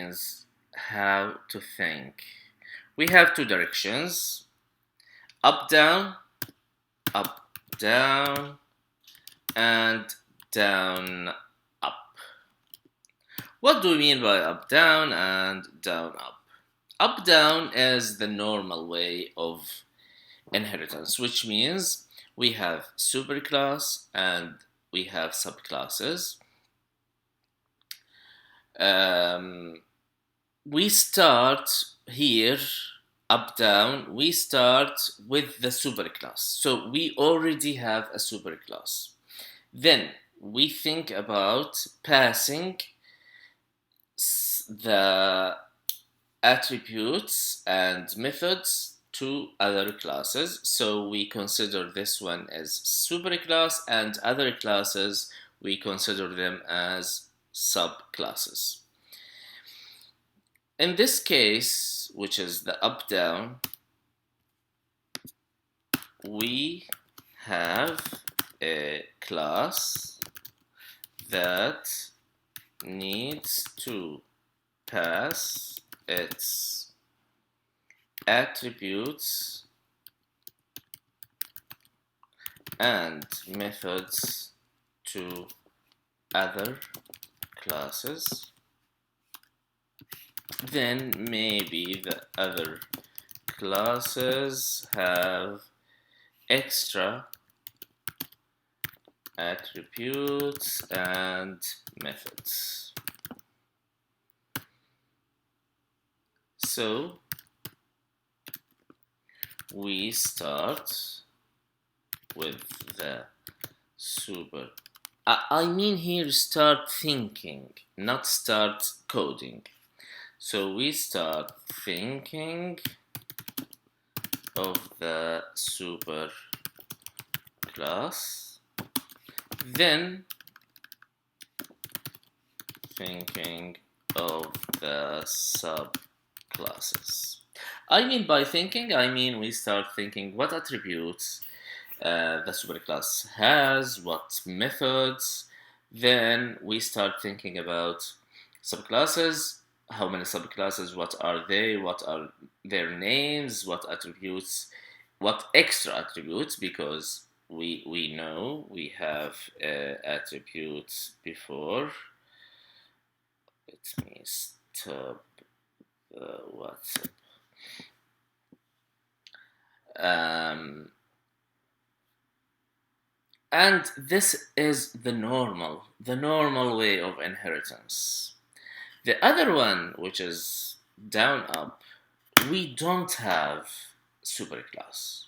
means how to think. We have two directions, up, down, and down, up. What do we mean by up, down, and down, up? Up, down is the normal way of inheritance, which means we have superclass and we have subclasses. We start here, up, down, we start with the superclass. So we already have a superclass. Then we think about passing the attributes and methods to other classes. So we consider this one as superclass, and other classes we consider them as subclasses. In this case, which is the up down, we have a class that needs to pass its attributes and methods to other classes. Then maybe the other classes have extra attributes and methods. So we start with the super. I mean here start thinking, not start coding. So we start thinking of the super class, then thinking of the subclasses. I mean by thinking, I mean we start thinking what attributes the superclass has, what methods. Then we start thinking about subclasses. How many subclasses, what are they, what are their names, what attributes, what extra attributes, because we know we have attributes before. Let me stop WhatsApp. And this is the normal way of inheritance. The other one, which is down up, we don't have superclass.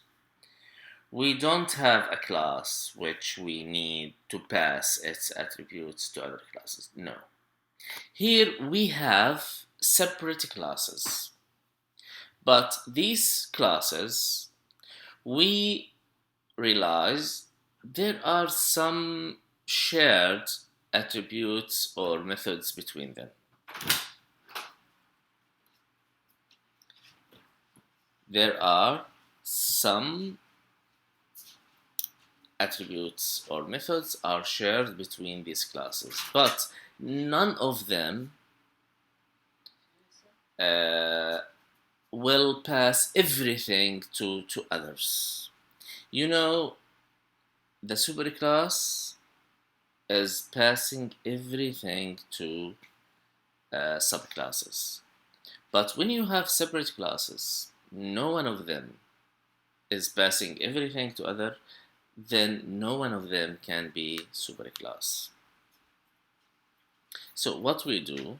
We don't have a class which we need to pass its attributes to other classes. No. Here we have separate classes. But these classes, we realize there are some shared attributes or methods between them. There are some attributes or methods are shared between these classes, but none of them will pass everything to others. You know, the superclass is passing everything to subclasses. But when you have separate classes, no one of them is passing everything to other, then no one of them can be superclass. So what we do,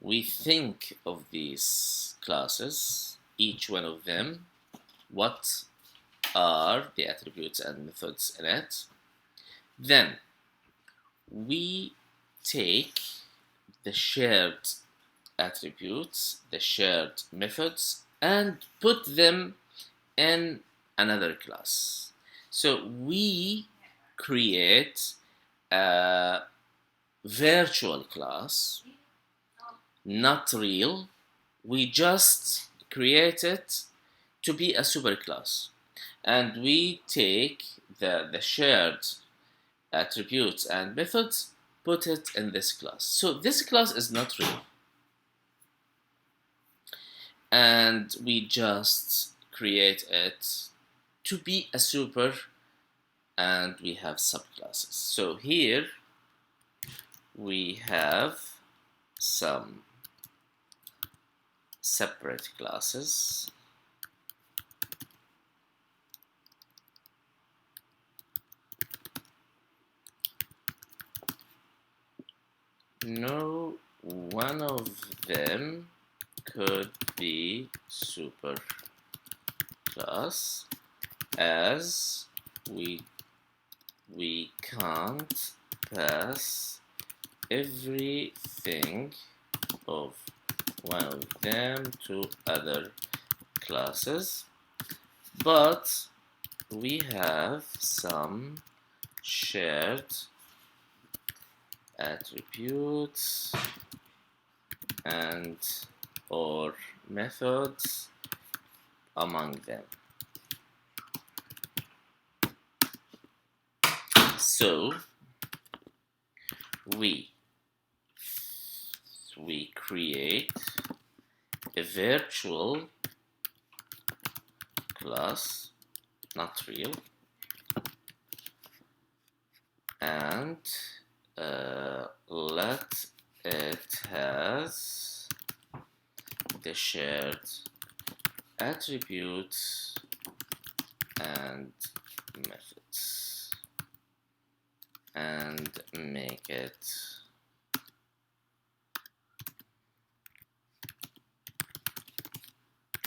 we think of these classes, each one of them, what are the attributes and methods in it. Then we take the shared attributes, the shared methods, and put them in another class. So we create a virtual class, not real. We just create it to be a superclass. And we take the shared attributes and methods, put it in this class. So this class is not real. and we just create it to be a super, and we have subclasses. So here we have some separate classes. No one of them could be super class, as we can't pass everything of one of them to other classes, but we have some shared attributes and or methods among them. So we create a virtual class, not real, and let it has the shared attributes and methods, and make it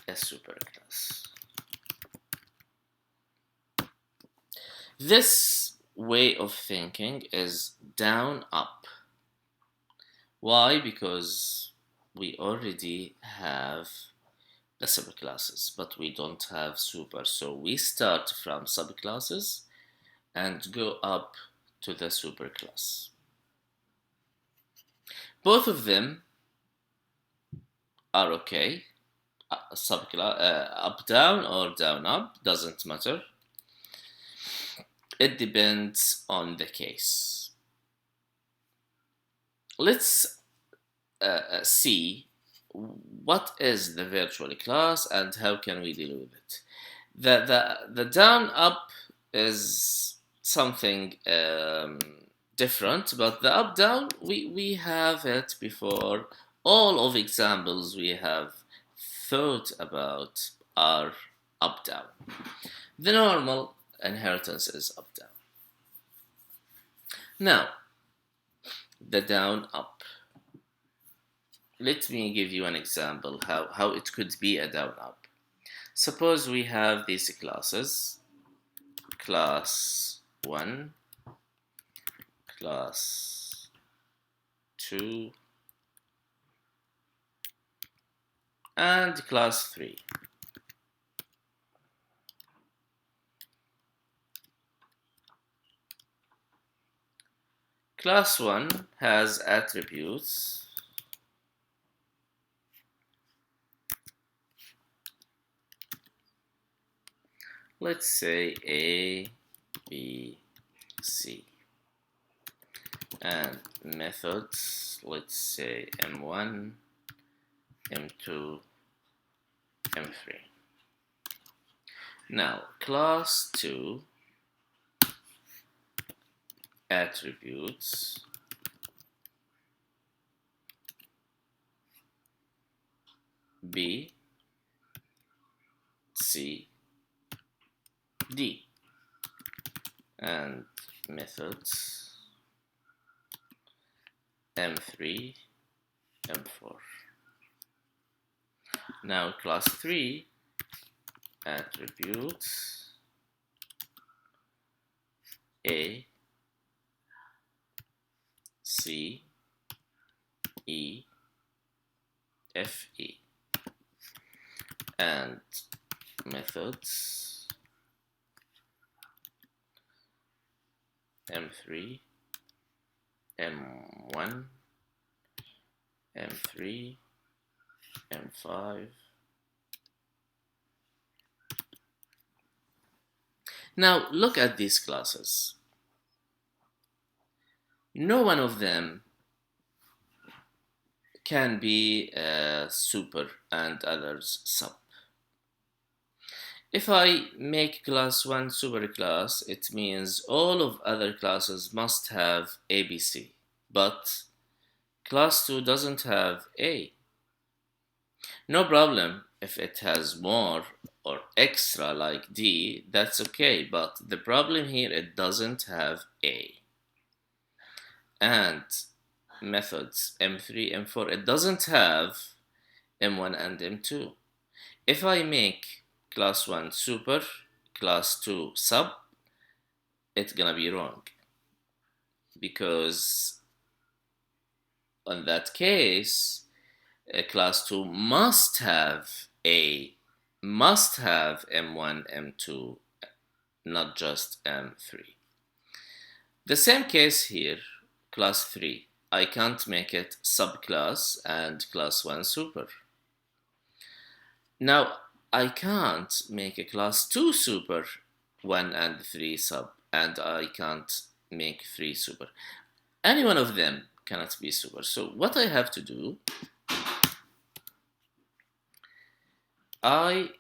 a superclass. This way of thinking is down up. Why? Because we already have the subclasses, but we don't have super. So we start from subclasses and go up to the superclass. Both of them are okay. Up down or down up doesn't matter. It depends on the case. Let's see what is the virtual class and how can we deal with it. The down up is something different, but the up down we have it before. All of examples we have thought about are up down. The normal inheritance is up down. Now the down up. Let me give you an example how it could be a down up. Suppose we have these classes, class 1, class 2, and class 3. Class 1 has attributes let's say A, B, C, and methods, let's say M1, M2, M3. Now, class 2 attributes B, C, D, and methods M3, M4. Now class 3 attributes A, C, E, F, E, and methods M3, M1, M3, M5. Now look at these classes. No one of them can be super and others sub. If I make class 1 superclass, it means all of other classes must have ABC, but class 2 doesn't have A. No problem if it has more or extra like D, that's okay, but the problem here it doesn't have A. And methods M3, M4, it doesn't have M1 and M2. If I make class 1 super, class 2 sub, it's gonna be wrong because in that case, class 2 must have M1, M2, not just M3. The same case here, class 3. I can't make it subclass and class 1 super. Now, I can't make a class 2 super 1 and 3 sub, and I can't make 3 super. Any one of them cannot be super. So what I have to do, I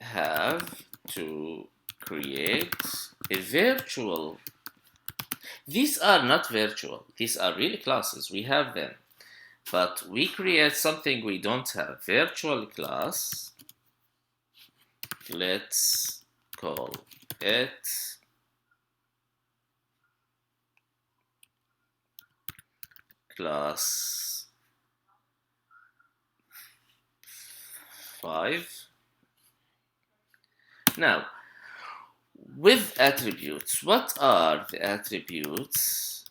have to create a virtual. These are not virtual. These are really classes. We have them. But we create something we don't have. Virtual class. Let's call it class 5. Now, with attributes, what are the attributes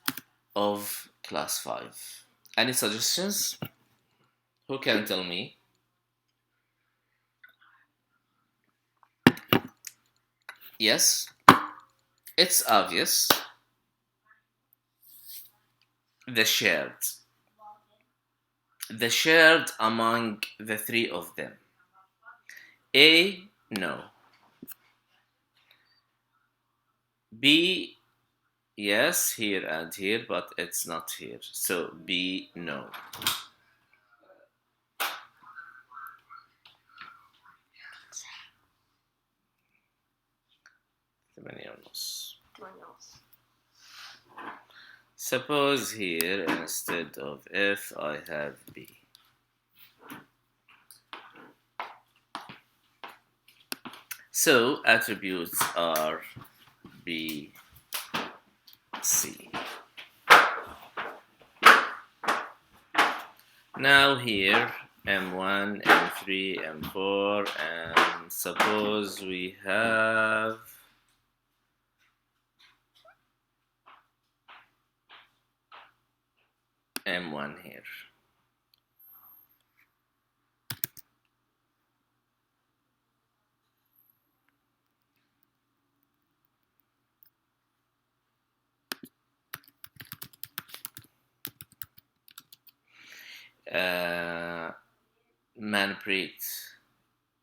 of class 5? Any suggestions? Who can tell me? Yes, it's obvious. The shared. The shared among the three of them. A, no. B, yes, here and here, but it's not here. So B, no. Suppose here instead of F I have B. So attributes are B, C. Now here M1, M3, M4, and suppose we have M1 here. Manpreet,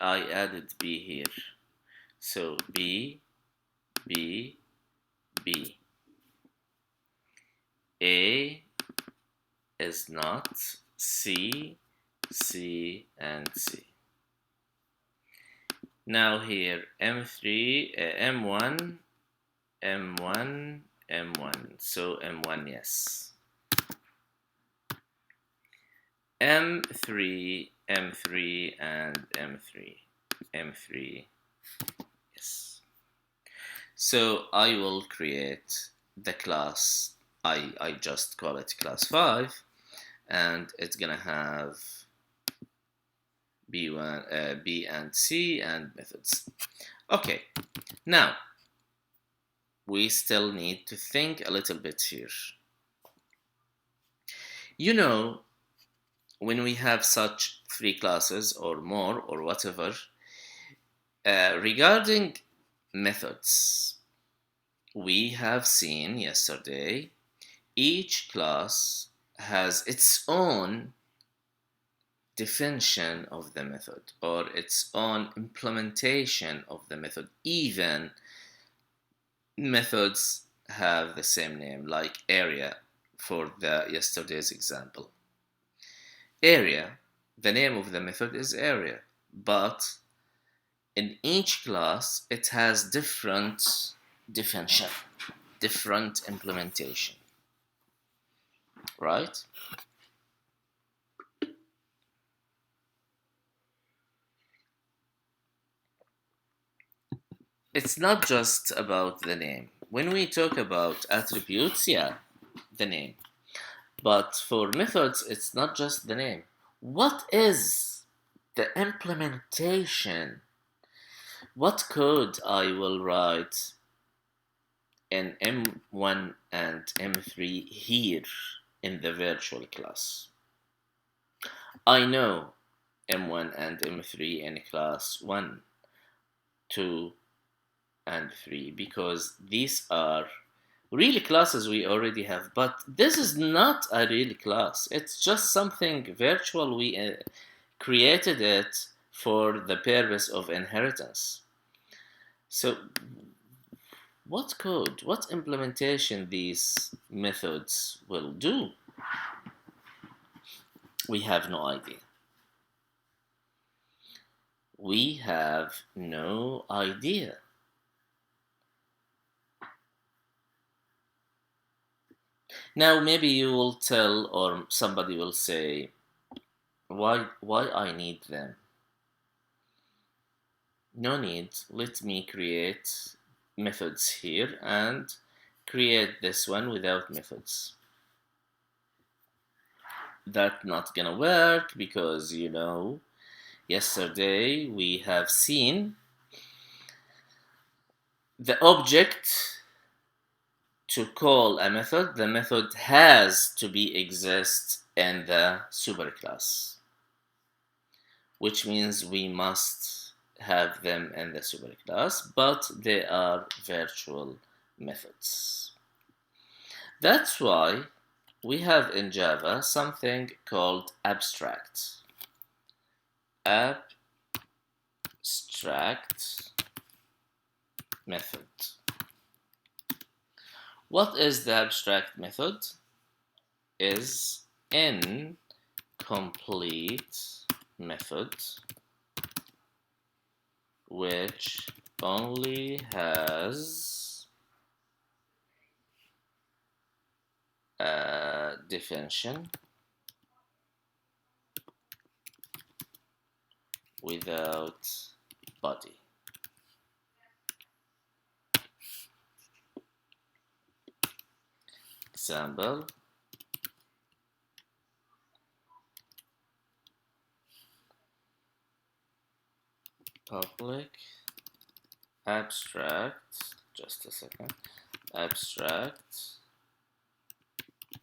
I added B here. So B, B, B. A is not C, C, and C. Now here M3, M1, M1, M1. So M1, yes. M3, M3, and M3. M3, yes. So I will create the class, I just call it class 5, and it's gonna have B1, B and C and methods. Okay, now we still need to think a little bit here. You know, when we have such 3 classes or more or whatever, regarding methods, we have seen yesterday each class has its own definition of the method or its own implementation of the method. Even methods have the same name, like area for the yesterday's example. area. The name of the method is area, but in each class it has different definition, different implementation, right? It's not just about the name. When we talk about attributes, yeah, the name. But for methods, it's not just the name. What is the implementation? What code I will write in M1 and M3 here in the virtual class? I know M1 and M3 in class 1, 2, and 3 because these are real classes we already have, but this is not a real class. It's just something virtual. We created it for the purpose of inheritance. So what code, what implementation these methods will do, we have no idea. We have no idea. Now maybe you will tell, or somebody will say, why I need them? No need. Let me create methods here and create this one without methods. That's not gonna work because, yesterday we have seen the object to call a method, the method has to be exist in the superclass, which means we must have them in the superclass, but they are virtual methods. That's why we have in Java something called abstract. Abstract method. What is the abstract method? Is incomplete method which only has a definition without body. Example, public abstract, just a second, abstract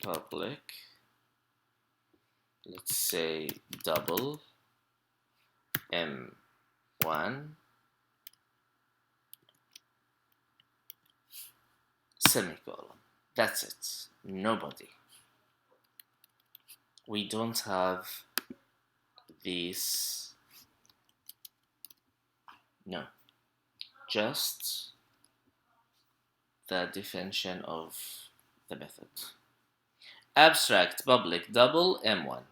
public, let's say double M1 semicolon. That's it. Nobody. We don't have these. No. Just the definition of the method. Abstract public double M1.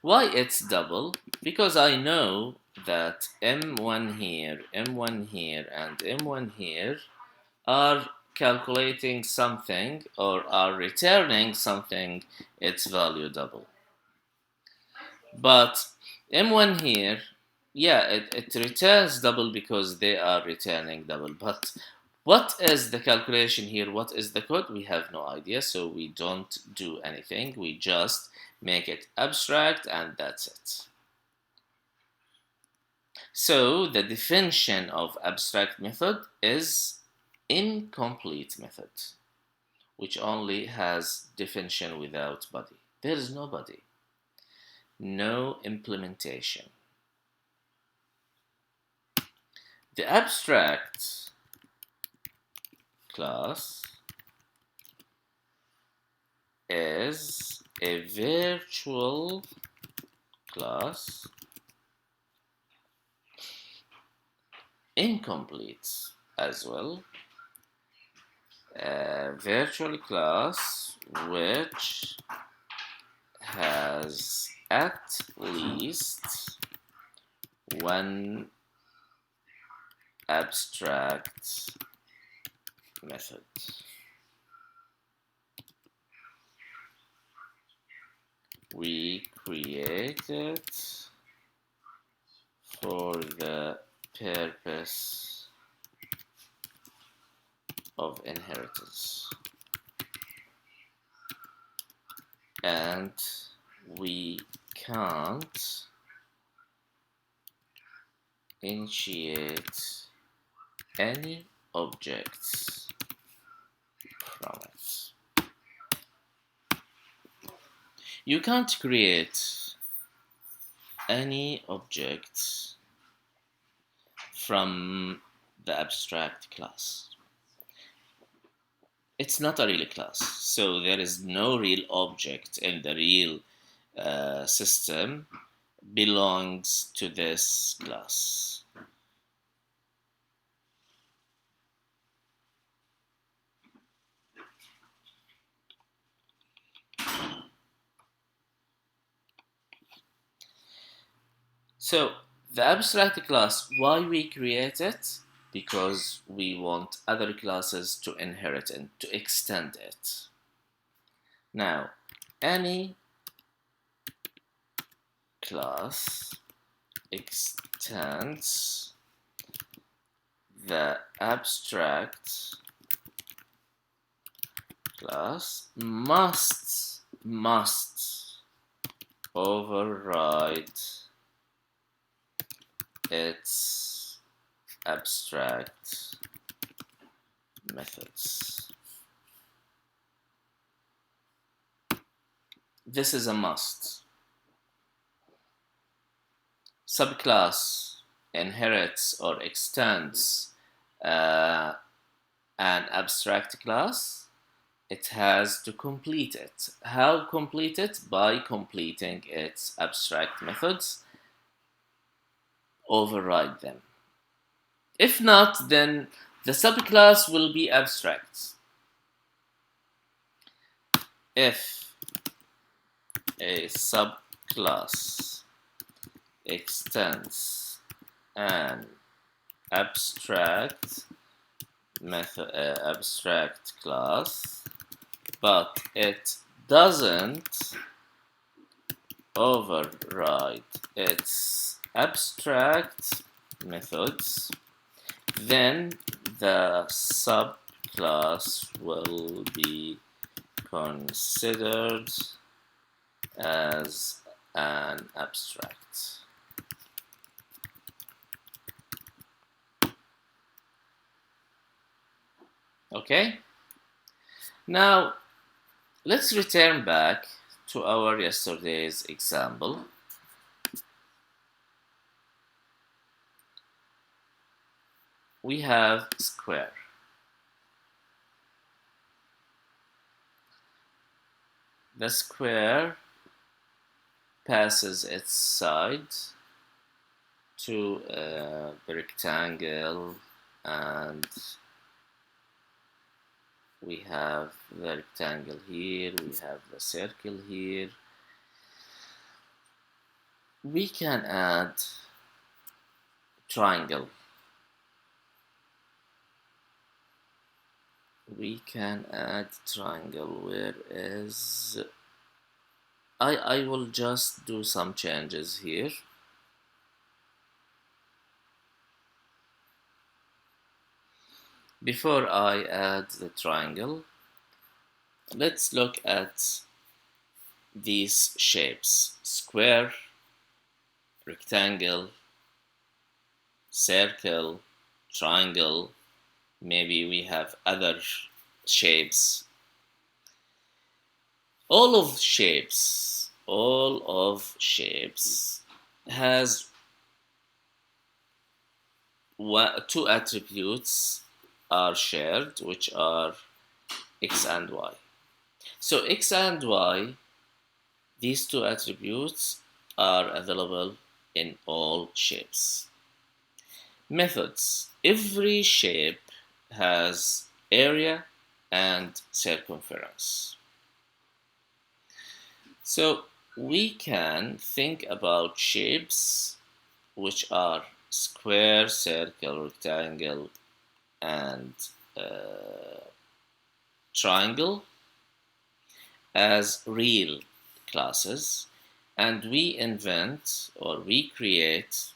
Why it's double? Because I know that M1 here, M1 here, and M1 here are calculating something or are returning something, its value double. But M1 here, yeah, it returns double because they are returning double. But what is the calculation here? What is the code? We have no idea, so we don't do anything. We just make it abstract and that's it. So the definition of abstract method is incomplete method, which only has definition without body. There is no body, no implementation. The abstract class is a virtual class, incomplete as well, a virtual class which has at least one abstract method. We create it for the purpose of inheritance, and we can't initiate any objects from it. You can't create any objects from the abstract class. It's not a real class, so there is no real object in the real system belongs to this class. So the abstract class, why we create it? Because we want other classes to inherit and to extend it. Now, any class extends the abstract class must override its abstract methods. This is a must. Subclass inherits or extends an abstract class. It has to complete it. How complete it? By completing its abstract methods. Override them. If not, then the subclass will be abstract. If a subclass extends an abstract class, but it doesn't override its abstract methods, then the subclass will be considered as an abstract. Okay? Now, let's return back to our yesterday's example. We have square. The square passes its side to the rectangle, and we have the rectangle here, we have the circle here. We can add triangle. We can add triangle. Where is... I will just do some changes here. Before I add the triangle, let's look at these shapes: square, rectangle, circle, triangle. Maybe we have other shapes. All of shapes has two attributes are shared, which are x and y. So x and y, these two attributes are available in all shapes. Methods. Every shape has area and circumference. So we can think about shapes which are square, circle, rectangle, and triangle as real classes, and we invent or we create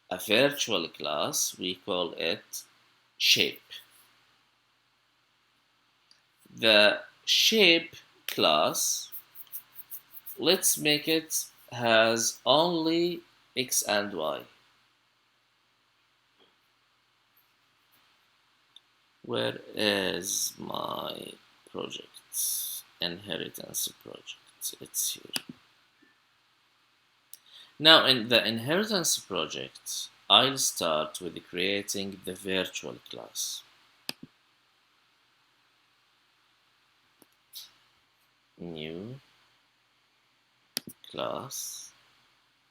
a virtual class. We call it shape. The shape class, let's make it has only x and y. Where is my project? Inheritance project. It's here. Now in the inheritance project, I'll start with creating the virtual class. New class.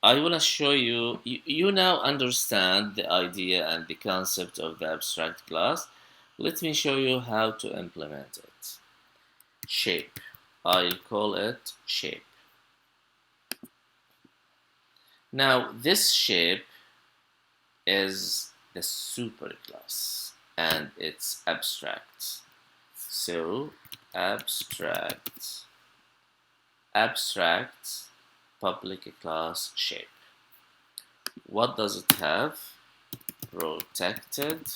I want to show you, you now understand the idea and the concept of the abstract class. Let me show you how to implement it. Shape. I'll call it shape. Now this shape is the superclass and it's abstract. So abstract public class shape. What does it have? Protected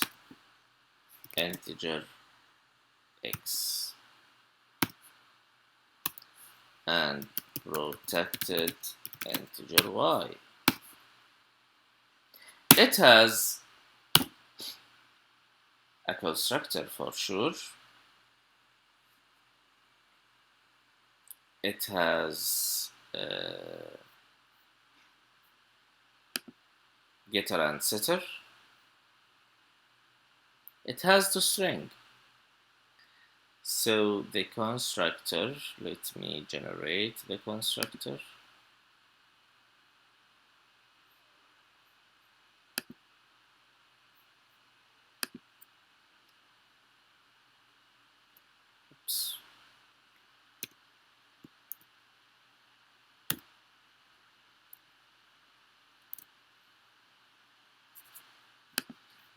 integer x and protected integer y. It has a constructor for sure. It has getter and setter. It has toString. So the constructor, let me generate the constructor. Oops.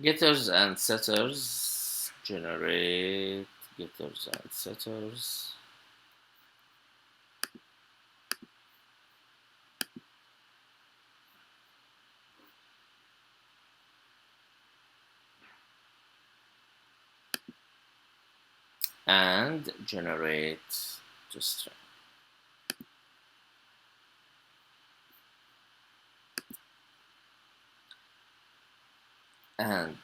Getters and setters, generate getters and setters. And generate toString. And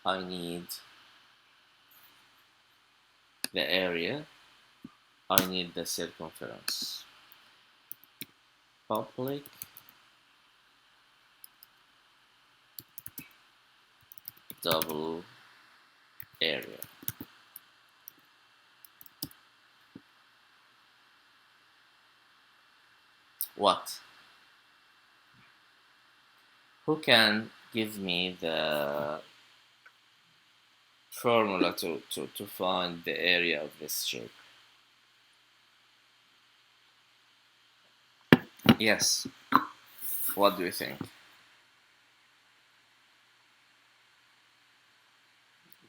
I need the area, I need the circumference. Public double area. What? Who can give me the formula to find the area of this shape? Yes. What do you think?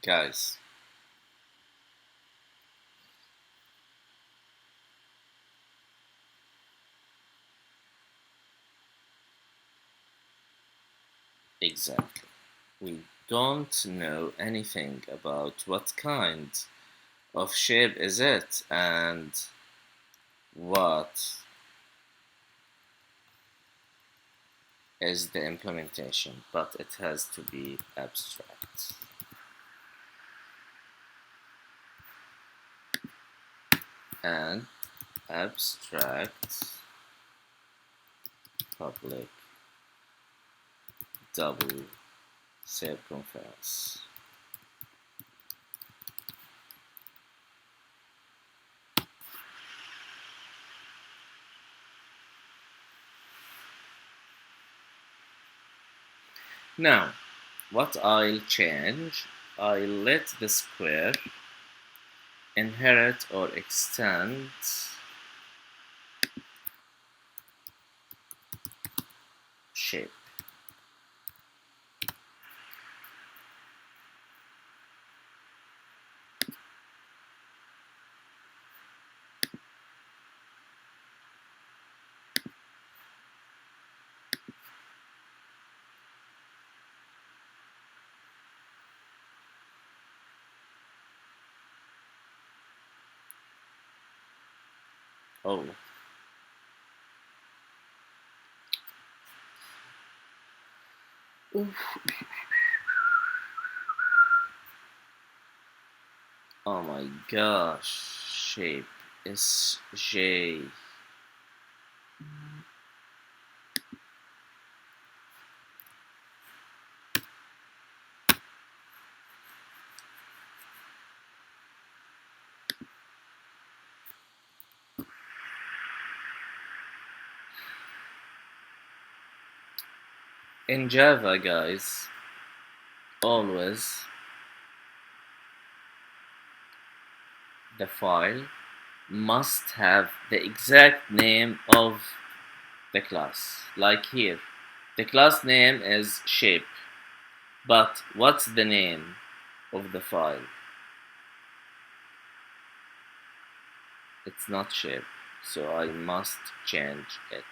Guys. Exactly. We don't know anything about what kind of shape is it and what is the implementation, but it has to be abstract. And abstract public double circumference. Now, what I'll change, I'll let the square inherit or extend shape. Oh. Oh my gosh. Shape is J. In Java, guys, always the file must have the exact name of the class. Like here, the class name is shape, but what's the name of the file? It's not shape, so I must change it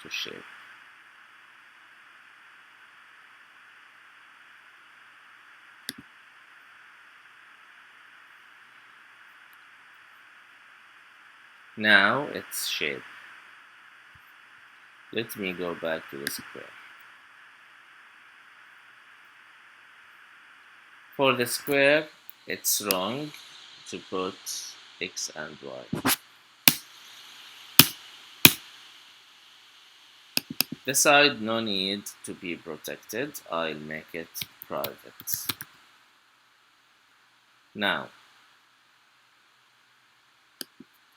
to shape. Now it's shape. Let me go back to the square. For the square, it's wrong to put x and y. The side no need to be protected. I'll make it private. Now,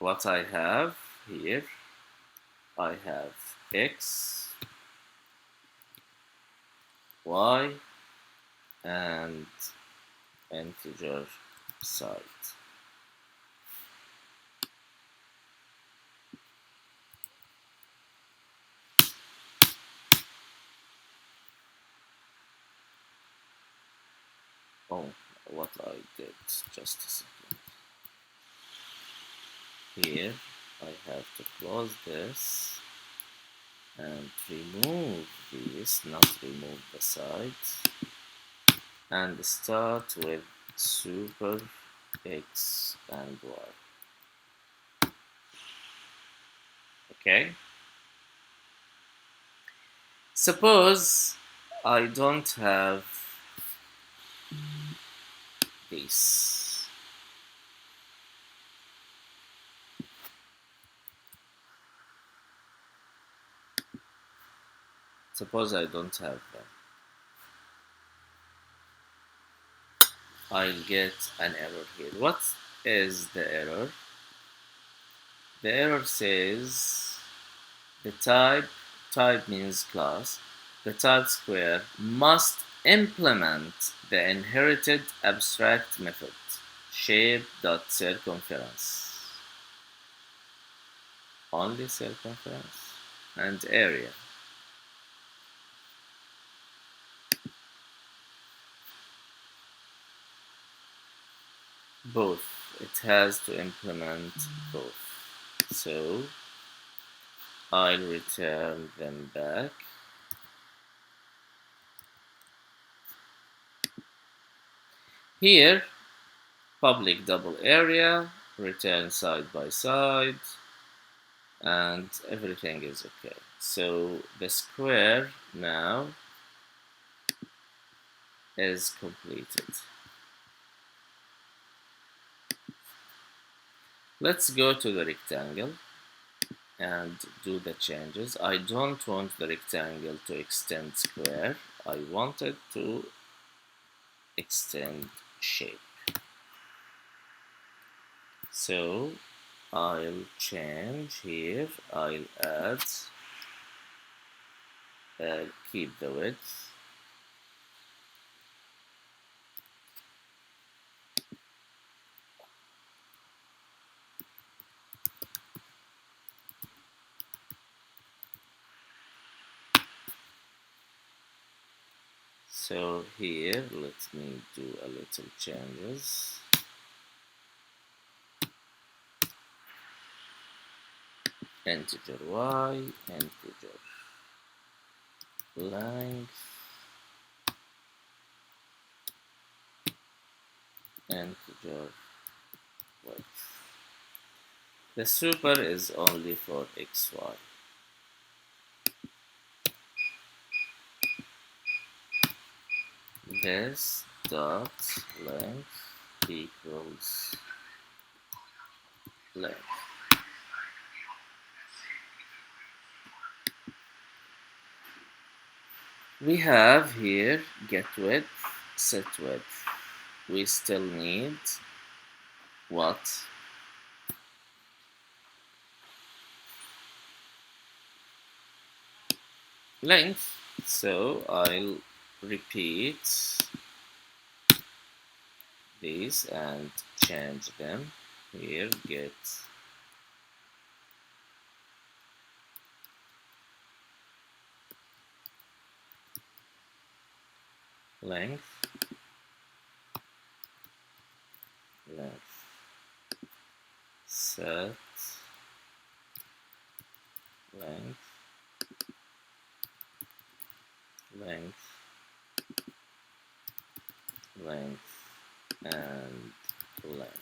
what I have here, I have x, y, and integer side. Oh, what I did, just a second. Here, I have to close this and remove this, not remove the sides, and start with super x and y. Okay? Suppose I don't have this. Suppose I don't have them. I'll get an error here. What is the error? The error says the type means class, the type square must implement the inherited abstract method shape.circumference. Only circumference and area. Both. It has to implement both. So I'll return them back. Here, public double area, return side by side, and everything is okay. So the square now is completed. Let's go to the rectangle and do the changes. I don't want the rectangle to extend square. I want it to extend shape. So I'll change here. I'll add, keep the width. So here, let me do a little changes. Integer y, integer length, integer width. The super is only for xy. This dot length equals length. We have here get width, set width. We still need what? Length. So I'll repeat these and change them. Here get length, length, set length, length, length, and length.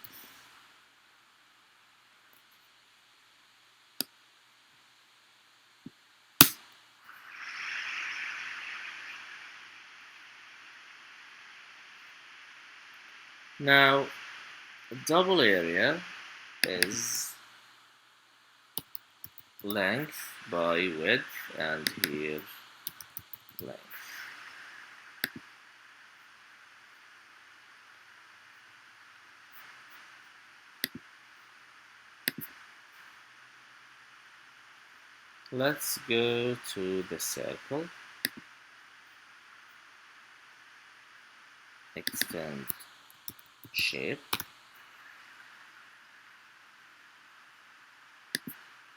Now, double area is length by width, and here length. Let's go to the circle, extend shape.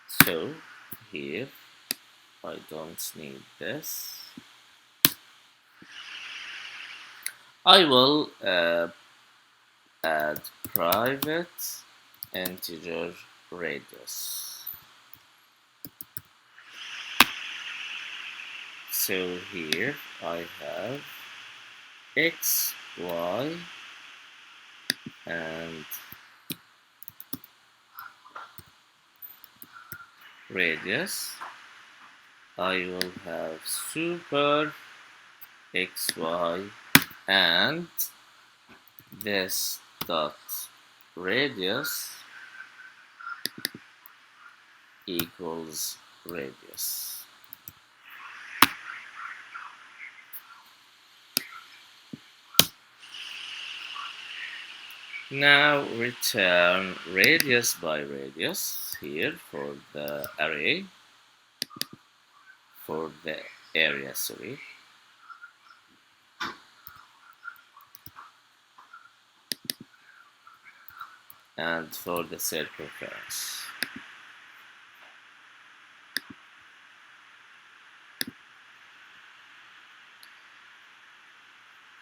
So here I don't need this. I will add private integer radius. So here I have x, y, and radius. I will have super xy and this dot radius equals radius. Now return radius by radius here for the array, for the area, sorry. And for the circumference.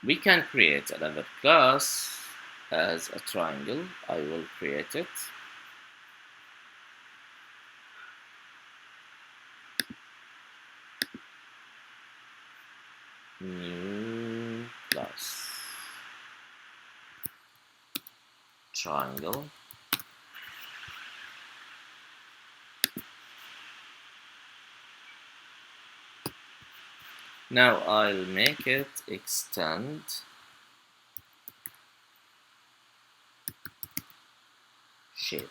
We can create another class as a triangle. I will create it. New class. Triangle. Now I'll make it extend shape.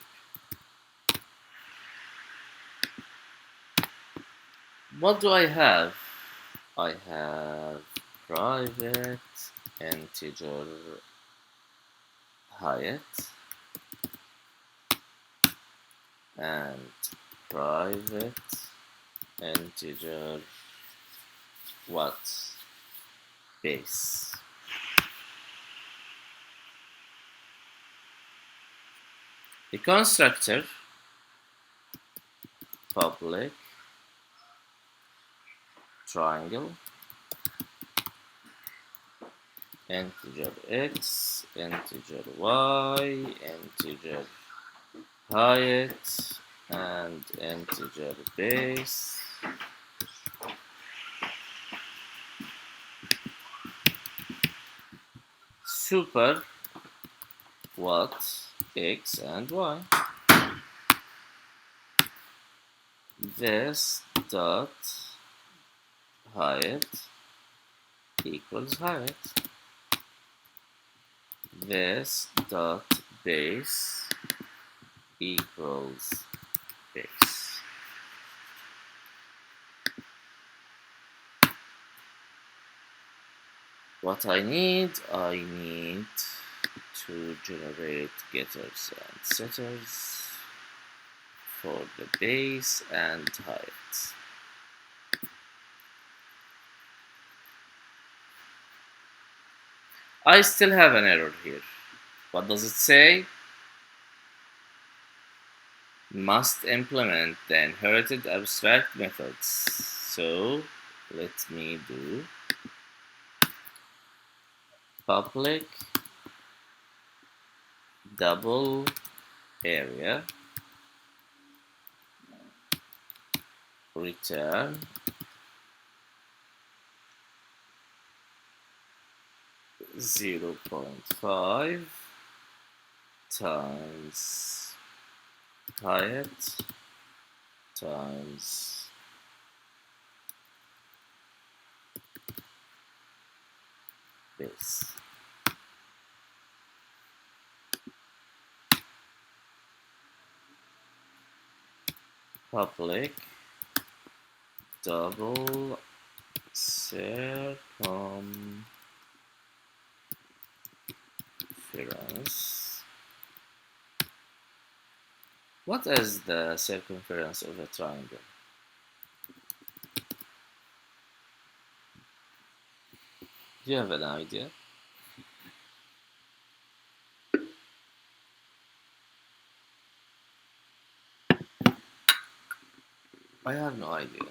What do I have? I have private integer height and private integer what? Base. The constructor public triangle integer x, integer y, integer height, and integer base. Super what x and y. This dot height equals height. This dot base equals base. What I need to generate getters and setters for the base and height. I still have an error here. What does it say? Must implement the inherited abstract methods. So let me do public double area return 0.5 times height times base. Public double circumference. What is the circumference of a triangle? Do you have an idea? I have no idea.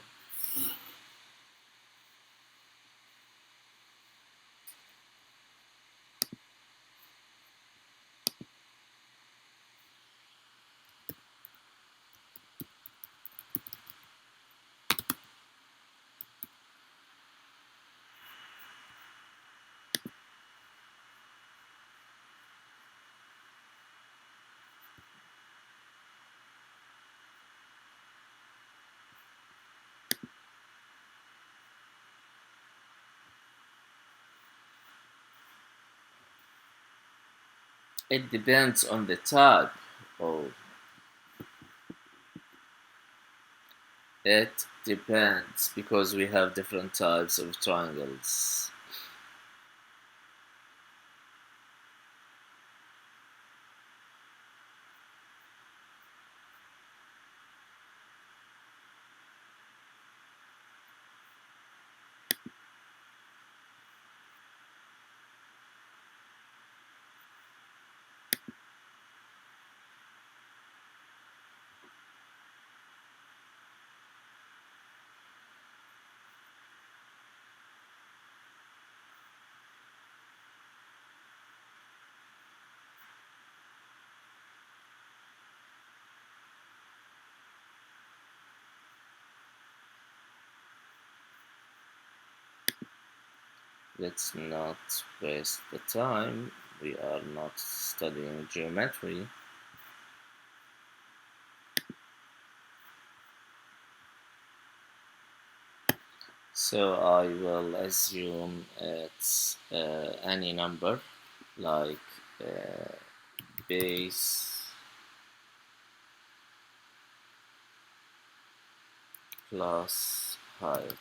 It depends on the type. Oh, it depends because we have different types of triangles. Let's not waste the time. We are not studying geometry. So I will assume it's any number like base plus height.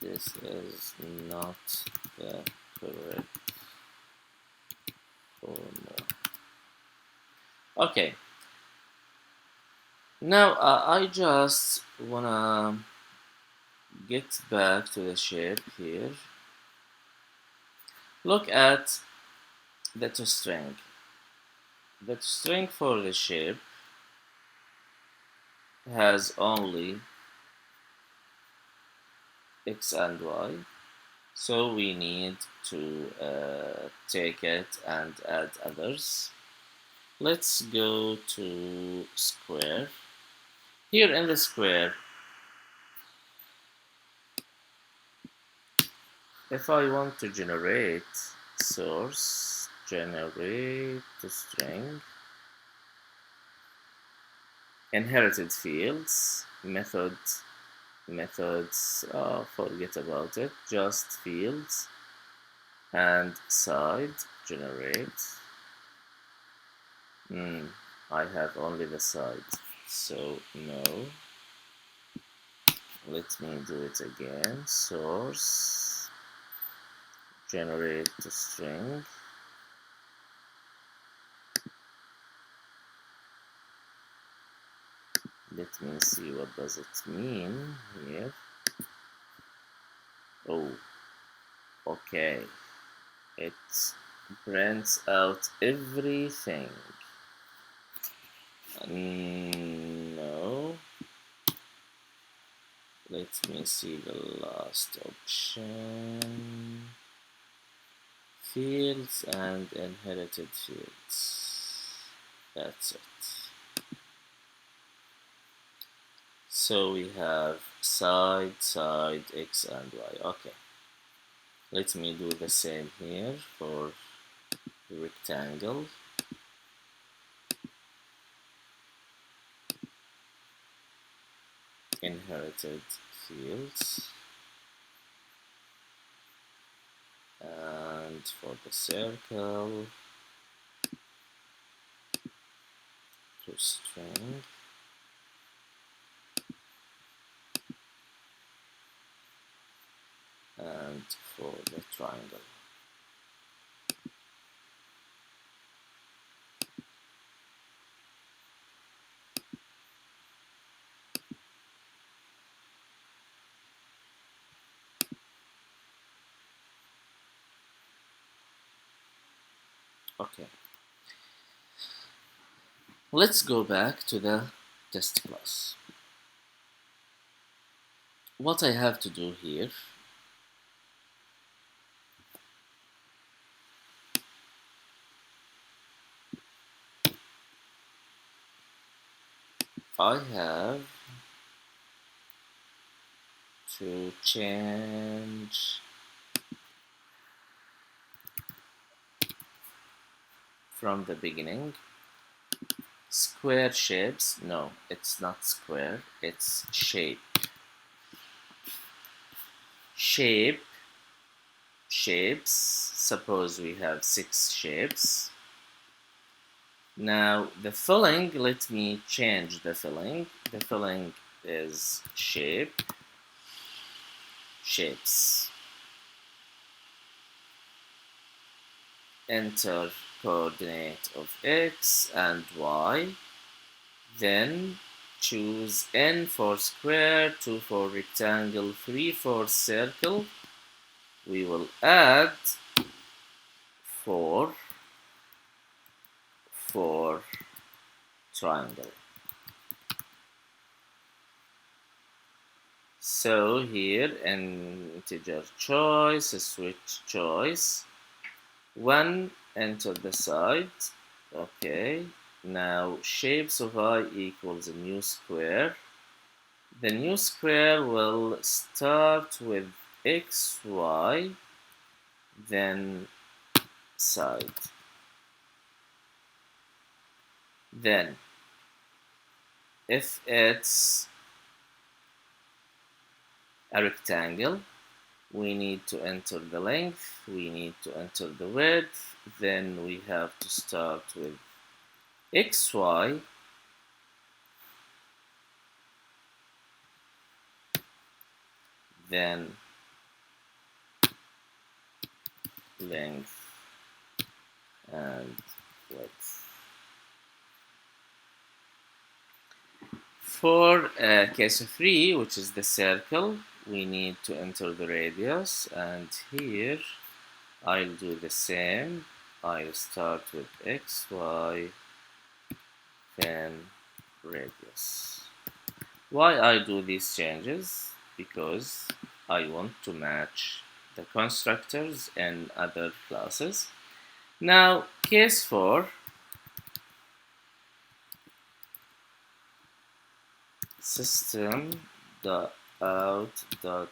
This is not the correct formula. Okay. Now I just wanna get back to the shape here. Look at the toString. The string for the shape has only x and y, so we need to take it and add others. Let's go to square. Here in the square, if I want to generate source, generate the string, inherited fields, methods, forget about it, just fields, and side, generate. I have only the side, so no. Let me do it again. Source, generate the string. Let me see what does it mean here. Oh, okay. It prints out everything. No. Let me see the last option. Fields and inherited fields. That's it. So we have side, x and y. Okay. Let me do the same here for the rectangle. Inherited fields. And for the circle, to string. And for the triangle. Okay. Let's go back to the test class. What I have to do here, I have to change from the beginning. Square shapes, no, it's not square, it's shape. Shapes, suppose we have 6 shapes. Now the filling, let me change the filling. The filling is shapes. Enter coordinate of x and y. Then choose n for square, 2 for rectangle, 3 for circle. We will add 4 for triangle. So here integer choice, switch choice, 1 enter the side. Okay, now shapes of I equals a new square. The new square will start with x, y, then side. Then, if it's a rectangle, we need to enter the length, we need to enter the width, then we have to start with xy, then length and width. For case 3, which is the circle, we need to enter the radius, and here I'll do the same. I'll start with xy, then radius. Why I do these changes? Because I want to match the constructors and other classes. Now, case 4, system dot out dot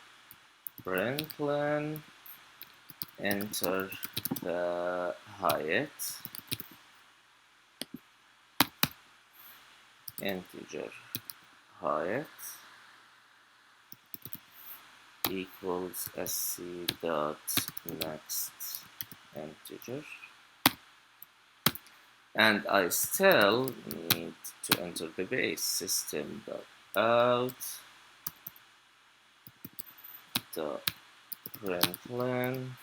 println, enter the height integer height equals sc dot next integer, and I still need to enter the base system dot out dot println,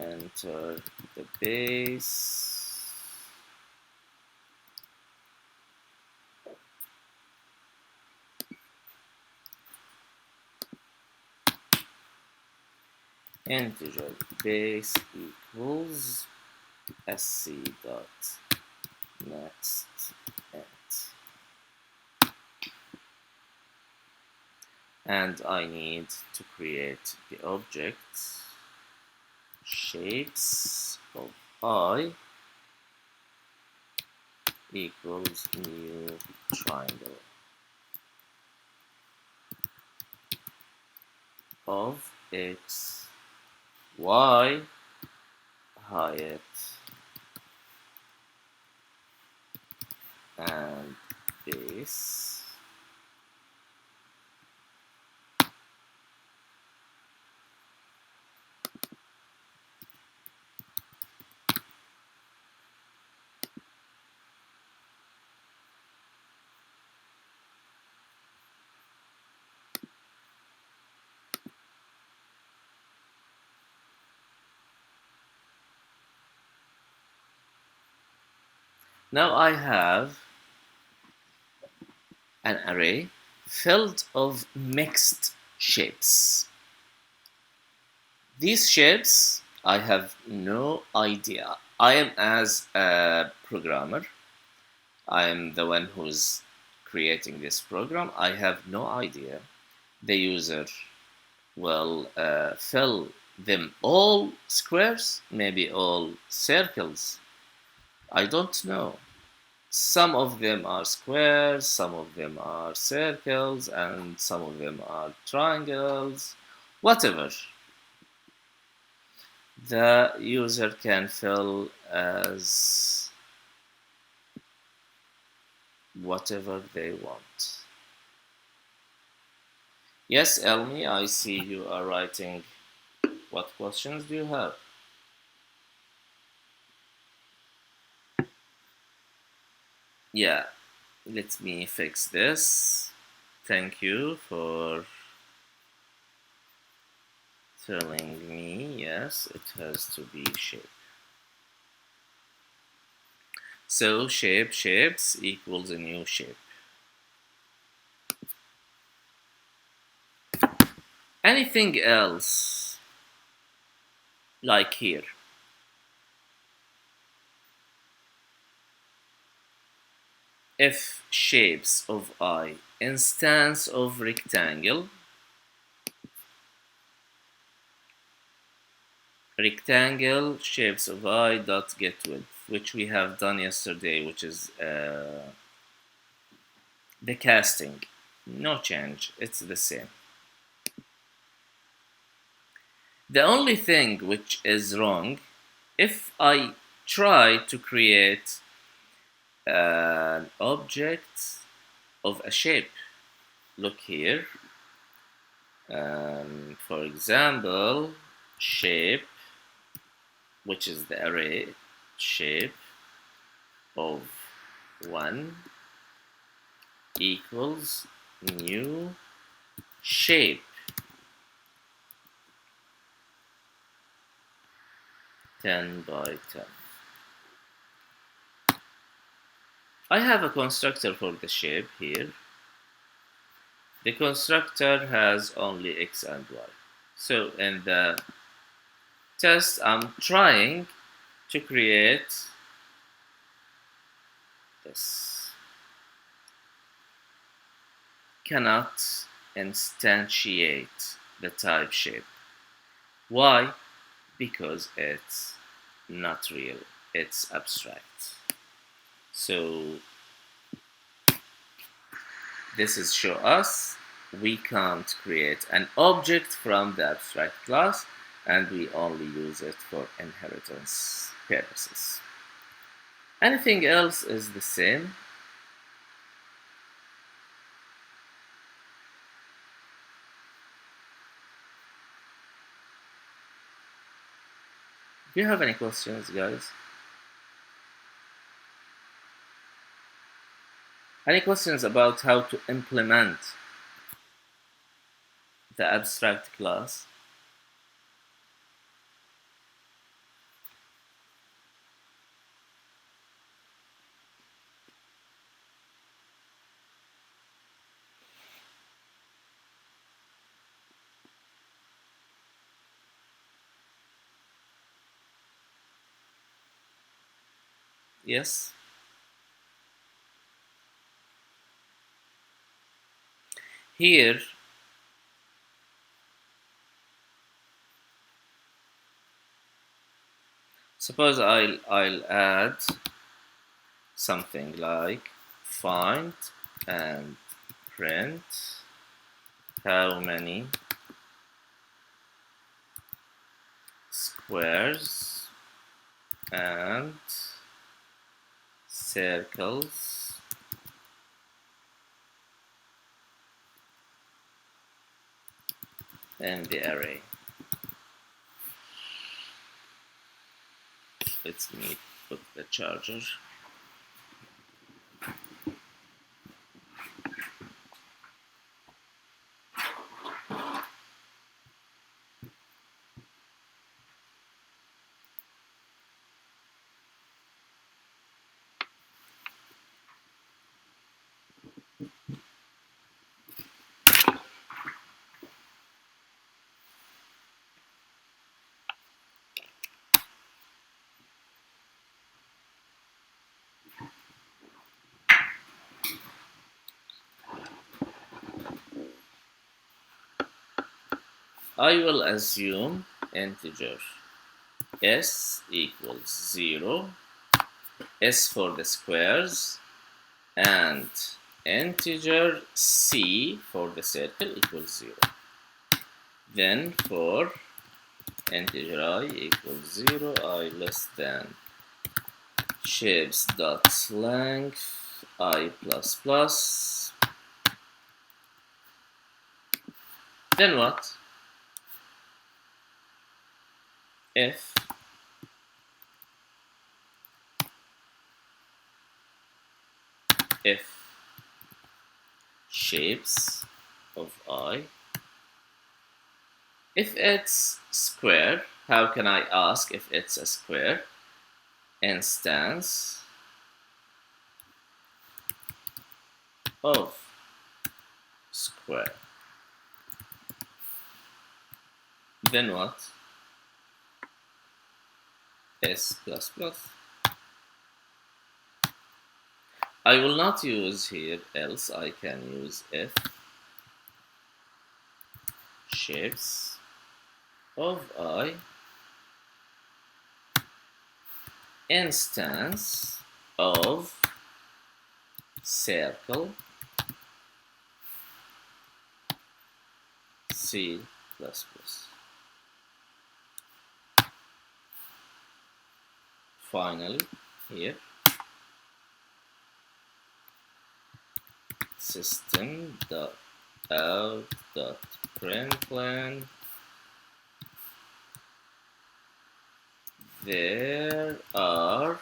enter the base, integer base equals sc dot next int, and I need to create the object shapes of I equals new triangle of x, y, height, and base. Now I have an array filled of mixed shapes. These shapes, I have no idea. I am as a programmer, I am the one who's creating this program. I have no idea. The user will fill them all squares, maybe all circles. I don't know. Some of them are squares, some of them are circles, and some of them are triangles. Whatever. The user can fill as whatever they want. Yes, Elmi, I see you are writing. What questions do you have? Yeah, let me fix this. Thank you for telling me. Yes, it has to be shape. So shapes equals a new shape. Anything else, like here? If shapes of I instance of rectangle shapes of I dot get width, which we have done yesterday, which is the casting. No change, it's the same. The only thing which is wrong, if I try to create an object of a shape, look here, for example, shape, which is the array, shape of 1 equals new shape 10 by 10. I have a constructor for the shape here. The constructor has only x and y. So in the test, I'm trying to create this. cannot instantiate the type shape. Why? Because it's not real, it's abstract. So this is show us we can't create an object from the abstract class, and we only use it for inheritance purposes. Anything else is the same. Do you have any questions, guys? Any questions about how to implement the abstract class? Yes? Here, suppose I'll add something like find and print how many squares and circles in the array. Let me put the charger. I will assume integer s equals 0, s for the squares, and integer c for the circle equals 0. Then for integer I equals 0, I less than shapes dot length I plus plus. Then what? If shapes of I, if it's square, how can I ask if it's a square? Instance of square. Then what? S plus plus. I will not use here else, I can use if shapes of I instance of circle C plus plus. Finally, here system dot out dot println there are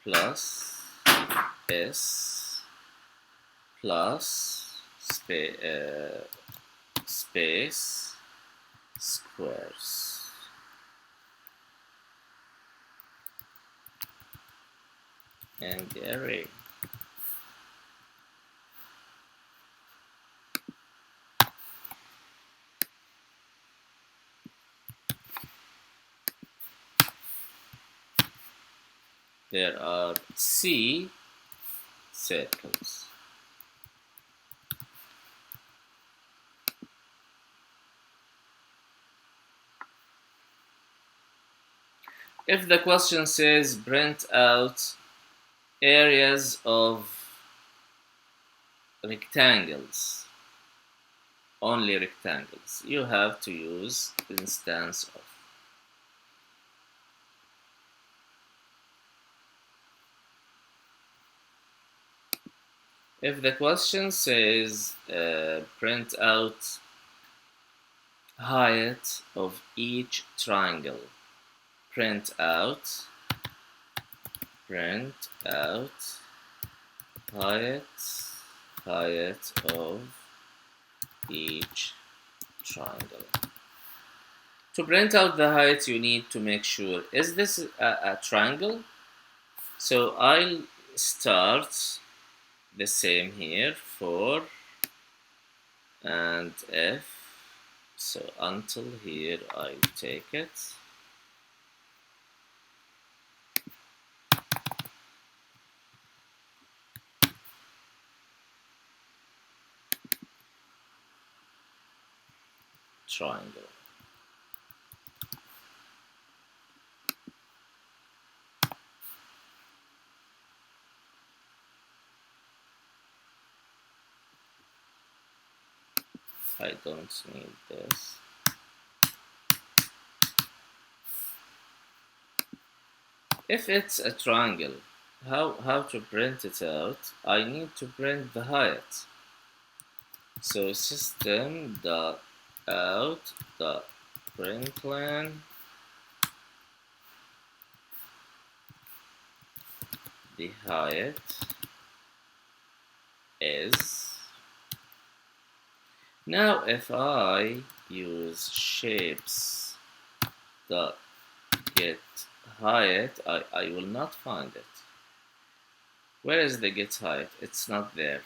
plus s plus space squares. And the array. there are C circles. If the question says print out areas of rectangles, only rectangles, you have to use instance of. If the question says print out height of each triangle, print out height of each triangle. To print out the height, you need to make sure, is this a triangle? So I'll start the same here for and if. So until here, I take it. Triangle. I don't need this. If it's a triangle, how to print it out? I need to print the height. So system dot out dot println the height is. Now if I use shapes dot get height, I will not find it. Where is the get height? It's not there.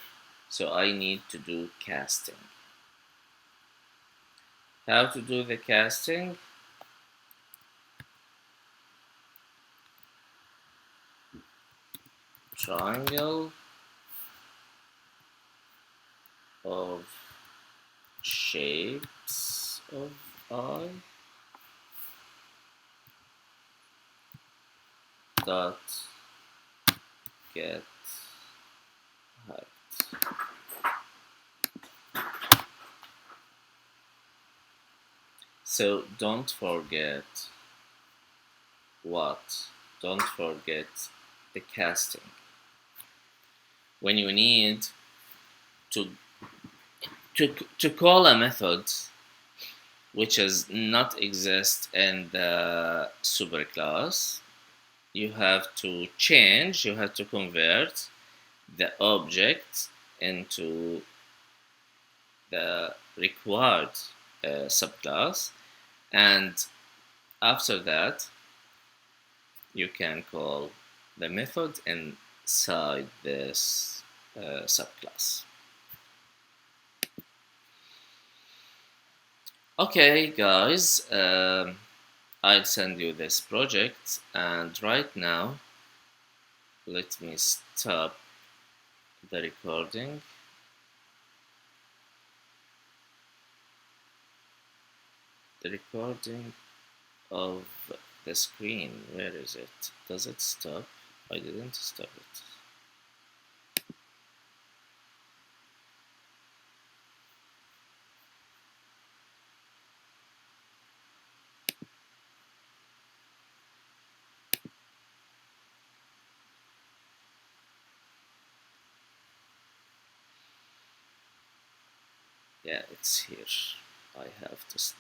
So I need to do casting. How to do the casting? Triangle of shapes of I dot get height. So don't forget what? Don't forget the casting. When you need to call a method which does not exist in the superclass, you have to change, you have to convert the object into the required subclass, and after that you can call the method inside this subclass. Okay guys, I'll send you this project, and right now let me stop the recording. The recording of the screen, where is it? Does it stop? I didn't stop it. Yeah, it's here. I have to stop.